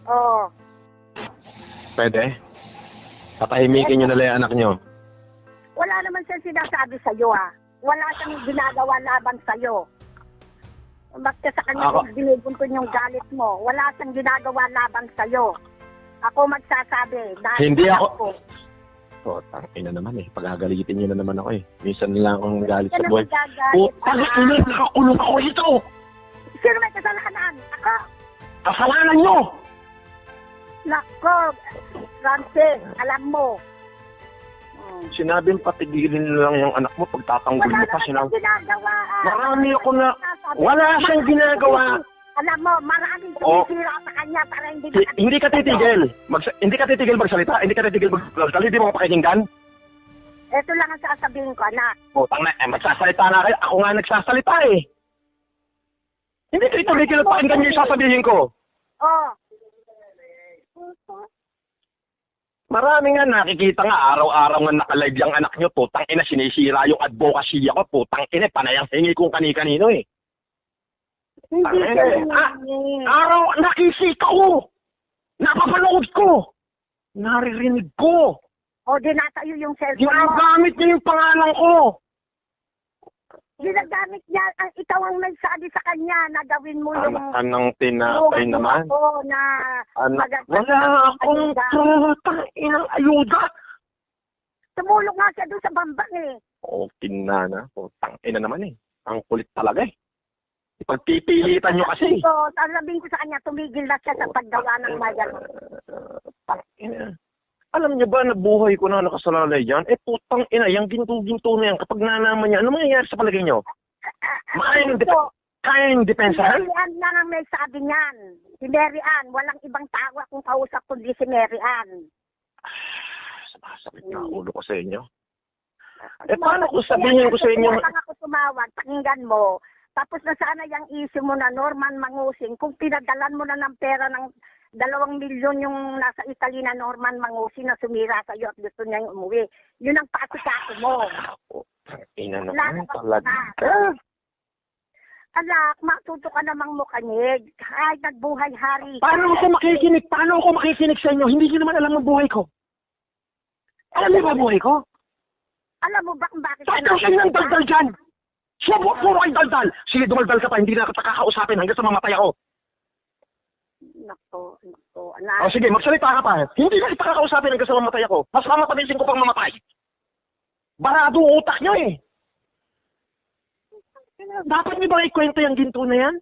Oo. Pwede? Patahimikin nyo na lang yung anak nyo. Wala naman siya sinasabi sa'yo, ah. Wala siyang ginagawa laban sa'yo. Basta sa kanya kung binibunton yung galit mo, wala siyang ginagawa laban sa'yo. Ako magsasabi. Hindi ako. Oh, tangina naman eh. Pagagalitin nyo na naman ako eh. Minsan lang akong galit sa buhay. Putang ina, nakakulong ako ito! Sino may kasalanan? Ako? Kasalanan nyo! Nako, Francis, alam mo. Sinabing patigilin lang yung anak mo pagtatanggol mo pa. Wala ginagawa. Marami ako na... Wala siyang ginagawa. Alam mo, maraming tumisira sa kanya para hindi... Hindi ka titigil. Hindi ka titigil magsalita. Hindi ka titigil magsalita. Hindi mo pakikinggan. Ito lang ang sasabihin ko, anak. Putang na, magsasalita na kayo. Ako nga nagsasalita eh. Hindi kayo tumigil at pakinggan niyo yung sasabihin ko. Oo. Marami nga nakikita nga araw-araw nga nakalive yung anak nyo. Putang ina, sinisira yung advocacy ako. Putang ina, panayang hingi kong kani-kanino eh. Araw, nakisika ko. Napapanood ko. Naririnig ko. O, dinatayo yung cellphone mo. Ginagamit niya yung pangalan ko. Ginagamit niya, ikaw ang nagsabi sa kanya na gawin mo yung... Anong tinapay naman? Oo, na... Wala akong putang inang ayuda. Tumulong nga siya doon sa bambang eh. Oo, kinana. Putang ina naman eh. Ang kulit talaga eh. Ipagpipilitan nyo kasi. So, sasabihin ko sa kanya, tumigil na siya sa paggawa ng mayan. Alam niyo ba na buhay ko na nakasalalay dyan? Eh putang ina, yung ginto-ginto na yan, kapag nalaman niya, ano mangyayari sa palagay niyo? Kayang depensahan? Si Mary Ann na ang may sabi niyan. Si Mary Ann, walang ibang tao akong kausap kundi si Mary Ann. Sumasakit na ulo ko sa inyo. Eh paano kung sabihin ko sa inyo? Kaya lang ako tumawag, pakinggan mo. Tapos na sana yung issue mo na Norman Mangusing, kung pinadalan mo na ng pera ng 2 milyon yung nasa Italy na Norman Mangusing na sumira sa iyo at gusto niya yung umuwi. Yun ang pasikaso mo. Ina naman talaga. Anak, matuto ka namang mukanyig. Kahit nagbuhay hari. Paano ako makikinig? Paano ako makikinig sa inyo? Hindi niyo naman alam ang buhay ko. Alam niyo ba buhay ko? Alam mo ba kung bakit... Bakit siya nang daldal dyan? Siya puro ay daldal. Sige, dumaldal ka pa. Hindi na kita kakausapin hanggang sa mamatay ako. Nako, anak. O sige, magsalita ka pa. Hindi na kita kakausapin hanggang sa mamatay ako. Mas mamatabisin ko pang mamatay. Barado utak nyo eh. Dapat niyo ba ikwento yung ginto na yan?